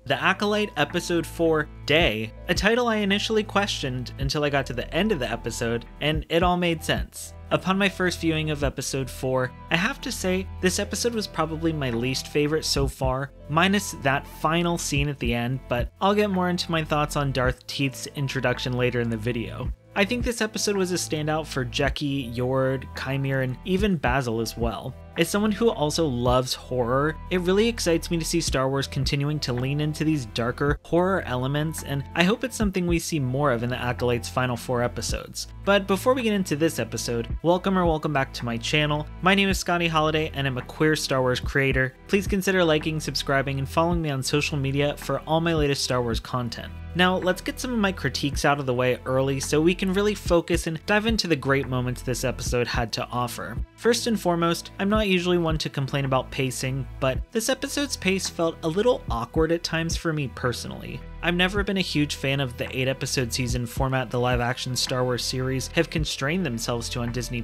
The Acolyte Episode 4 Day, a title I initially questioned until I got to the end of the episode, and it all made sense. Upon my first viewing of episode 4, I have to say this episode was probably my least favorite so far, minus that final scene at the end, but I'll get more into my thoughts on Darth Teeth's introduction later in the video. I think this episode was a standout for Jecki, Yord, Qimir, and even Bazil as well. As someone who also loves horror, it really excites me to see Star Wars continuing to lean into these darker horror elements, and I hope it's something we see more of in the Acolyte's final 4 episodes. But before we get into this episode, welcome back to my channel. My name is Scotty Holiday and I'm a queer Star Wars creator. Please consider liking, subscribing, and following me on social media for all my latest Star Wars content. Now, let's get some of my critiques out of the way early so we can really focus and dive into the great moments this episode had to offer. First and foremost, I'm not usually one to complain about pacing, but this episode's pace felt a little awkward at times for me personally. I've never been a huge fan of the 8-episode season format the live-action Star Wars series have constrained themselves to on Disney+,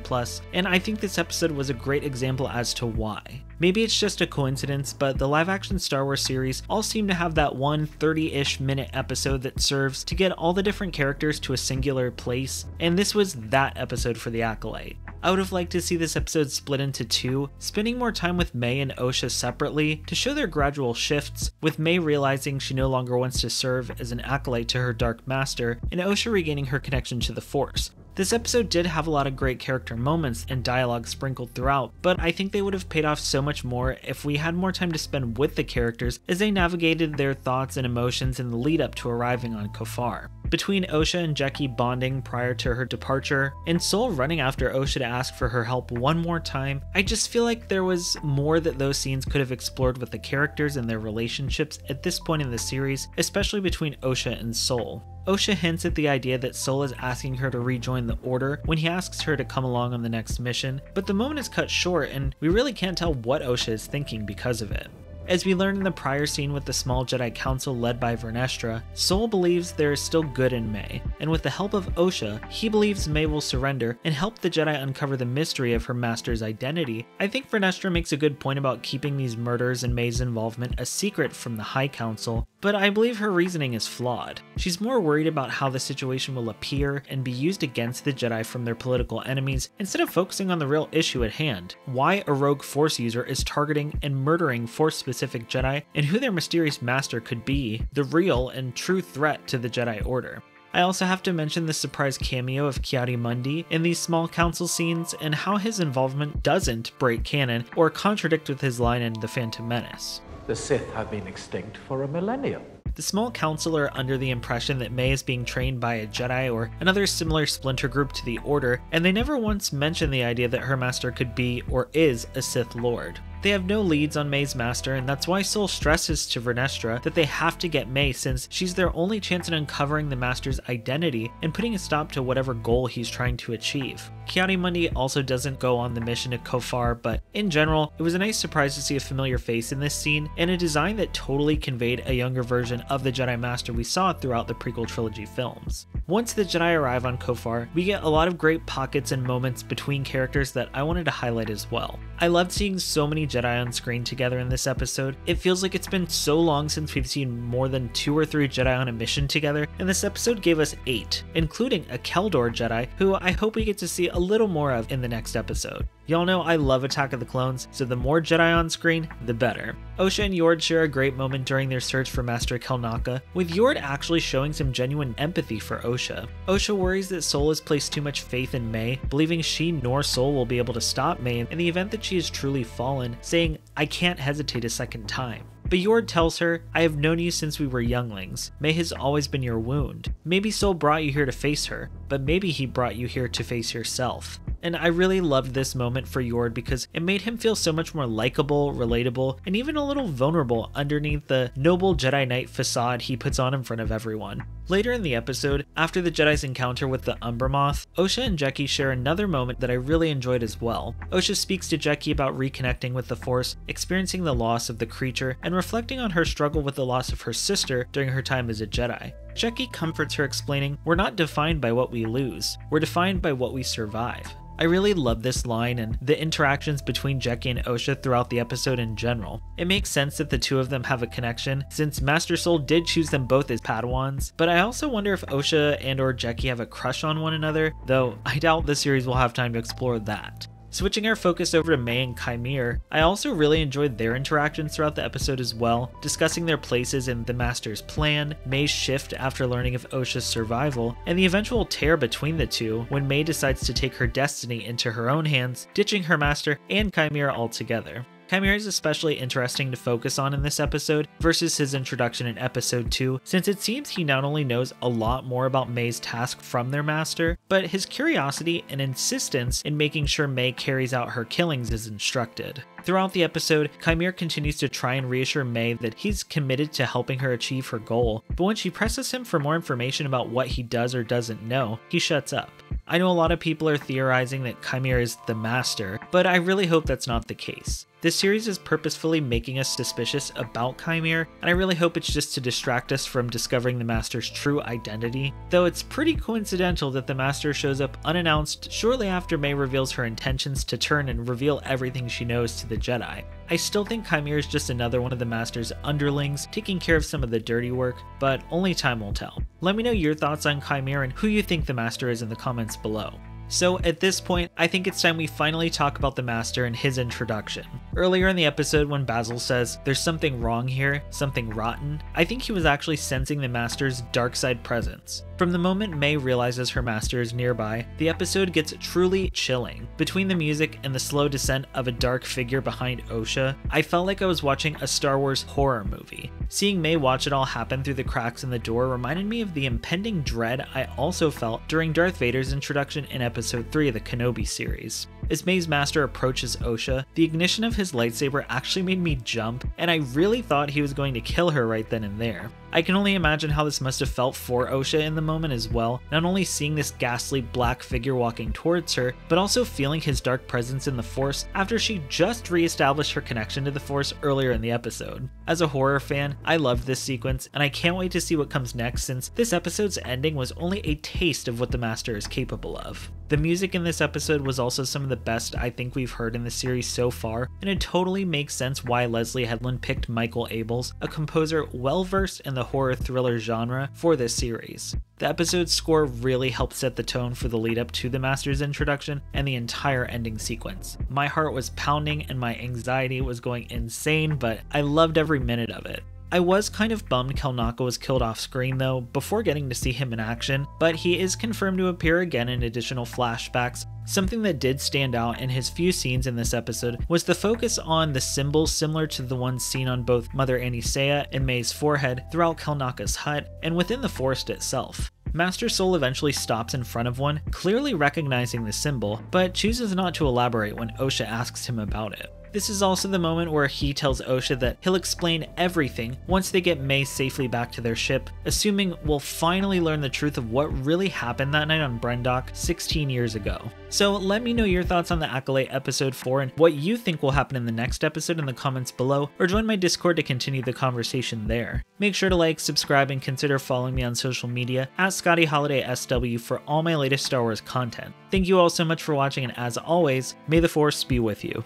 and I think this episode was a great example as to why. Maybe it's just a coincidence, but the live-action Star Wars series all seem to have that one 30-ish minute episode that serves to get all the different characters to a singular place, and this was that episode for the Acolyte. I would have liked to see this episode split into 2, spending more time with Mae and Osha separately to show their gradual shifts, with Mae realizing she no longer wants to serve as an acolyte to her Dark Master, and Osha regaining her connection to the Force. This episode did have a lot of great character moments and dialogue sprinkled throughout, but I think they would have paid off so much more if we had more time to spend with the characters as they navigated their thoughts and emotions in the lead up to arriving on Kofar. Between Osha and Jecki bonding prior to her departure, and Sol running after Osha to ask for her help one more time, I just feel like there was more that those scenes could have explored with the characters and their relationships at this point in the series, especially between Osha and Sol. Osha hints at the idea that Sol is asking her to rejoin the Order when he asks her to come along on the next mission, but the moment is cut short and we really can't tell what Osha is thinking because of it. As we learned in the prior scene with the small Jedi Council led by Vernestra, Sol believes there is still good in Mae, and with the help of Osha, he believes Mae will surrender and help the Jedi uncover the mystery of her master's identity. I think Vernestra makes a good point about keeping these murders and Mae's involvement a secret from the High Council, but I believe her reasoning is flawed. She's more worried about how the situation will appear and be used against the Jedi from their political enemies instead of focusing on the real issue at hand: why a rogue Force user is targeting and murdering Force-specific Jedi, and who their mysterious master could be, the real and true threat to the Jedi Order. I also have to mention the surprise cameo of Ki-Adi-Mundi in these small council scenes and how his involvement doesn't break canon or contradict with his line in The Phantom Menace. The Sith have been extinct for a millennium. The small council are under the impression that Mae is being trained by a Jedi or another similar splinter group to the Order, and they never once mention the idea that her master could be or is a Sith Lord. They have no leads on Mae's master, and that's why Sol stresses to Vernestra that they have to get Mae since she's their only chance in uncovering the master's identity and putting a stop to whatever goal he's trying to achieve. Ki-Adi-Mundi also doesn't go on the mission to Kofar, but in general, it was a nice surprise to see a familiar face in this scene and a design that totally conveyed a younger version of the Jedi Master we saw throughout the prequel trilogy films. Once the Jedi arrive on Kofar, we get a lot of great pockets and moments between characters that I wanted to highlight as well. I loved seeing so many Jedi on screen together in this episode. It feels like it's been so long since we've seen more than 2 or 3 Jedi on a mission together, and this episode gave us 8, including a Keldor Jedi, who I hope we get to see a little more of in the next episode. Y'all know I love Attack of the Clones, so the more Jedi on screen, the better. Osha and Yord share a great moment during their search for Master Kelnacca, with Yord actually showing some genuine empathy for Osha. Osha worries that Sol has placed too much faith in Mae, believing she nor Sol will be able to stop Mae in the event that she is truly fallen, saying, "I can't hesitate a second time." But Yord tells her, "I have known you since we were younglings. Mae has always been your wound. Maybe Sol brought you here to face her, but maybe he brought you here to face yourself." And I really loved this moment for Yord because it made him feel so much more likable, relatable, and even a little vulnerable underneath the noble Jedi Knight facade he puts on in front of everyone. Later in the episode, after the Jedi's encounter with the Umbra Moth, Osha and Jecki share another moment that I really enjoyed as well. Osha speaks to Jecki about reconnecting with the Force, experiencing the loss of the creature, and reflecting on her struggle with the loss of her sister during her time as a Jedi. Jecki comforts her, explaining, "We're not defined by what we lose, we're defined by what we survive." I really love this line and the interactions between Jecki and Osha throughout the episode in general. It makes sense that the two of them have a connection, since Master Soul did choose them both as Padawans, but I also wonder if Osha and or Jecki have a crush on one another, though I doubt the series will have time to explore that. Switching our focus over to Mae and Qimir, I also really enjoyed their interactions throughout the episode as well, discussing their places in the Master's plan, Mae's shift after learning of Osha's survival, and the eventual tear between the two when Mae decides to take her destiny into her own hands, ditching her master and Qimir altogether. Qimir is especially interesting to focus on in this episode versus his introduction in episode 2, since it seems he not only knows a lot more about Mae's task from their master, but his curiosity and insistence in making sure Mae carries out her killings is instructed. Throughout the episode, Qimir continues to try and reassure Mae that he's committed to helping her achieve her goal, but when she presses him for more information about what he does or doesn't know, he shuts up. I know a lot of people are theorizing that Qimir is the master, but I really hope that's not the case. This series is purposefully making us suspicious about Qimir, and I really hope it's just to distract us from discovering the Master's true identity, though it's pretty coincidental that the Master shows up unannounced shortly after Mae reveals her intentions to turn and reveal everything she knows to the Jedi. I still think Qimir is just another one of the Master's underlings, taking care of some of the dirty work, but only time will tell. Let me know your thoughts on Qimir and who you think the Master is in the comments below. So at this point, I think it's time we finally talk about the Master and his introduction. Earlier in the episode when Bazil says, "There's something wrong here, something rotten," I think he was actually sensing the Master's dark side presence. From the moment Mae realizes her master is nearby, the episode gets truly chilling. Between the music and the slow descent of a dark figure behind Osha, I felt like I was watching a Star Wars horror movie. Seeing Mae watch it all happen through the cracks in the door reminded me of the impending dread I also felt during Darth Vader's introduction in episode 3 of the Kenobi series. As Mae's master approaches Osha, the ignition of his lightsaber actually made me jump, and I really thought he was going to kill her right then and there. I can only imagine how this must have felt for Osha in the moment as well, not only seeing this ghastly black figure walking towards her, but also feeling his dark presence in the Force after she just re-established her connection to the Force earlier in the episode. As a horror fan, I loved this sequence, and I can't wait to see what comes next, since this episode's ending was only a taste of what the Master is capable of. The music in this episode was also some of the best I think we've heard in the series so far, and it totally makes sense why Leslye Headland picked Michael Abels, a composer well-versed in the horror thriller genre, for this series. The episode's score really helped set the tone for the lead up to the Master's introduction and the entire ending sequence. My heart was pounding and my anxiety was going insane, but I loved every minute of it. I was kind of bummed kelnacca was killed off screen though, before getting to see him in action, but he is confirmed to appear again in additional flashbacks. Something that did stand out in his few scenes in this episode was the focus on the symbols similar to the ones seen on both Mother Anisea and Mae's forehead throughout kelnacca's hut and within the forest itself. Master Soul eventually stops in front of one, clearly recognizing the symbol, but chooses not to elaborate when Osha asks him about it. This is also the moment where he tells Osha that he'll explain everything once they get Mae safely back to their ship, assuming we'll finally learn the truth of what really happened that night on Brendok 16 years ago. So let me know your thoughts on the Acolyte episode 4 and what you think will happen in the next episode in the comments below, or join my Discord to continue the conversation there. Make sure to like, subscribe, and consider following me on social media at ScottyHolidaySW for all my latest Star Wars content. Thank you all so much for watching, and as always, may the Force be with you.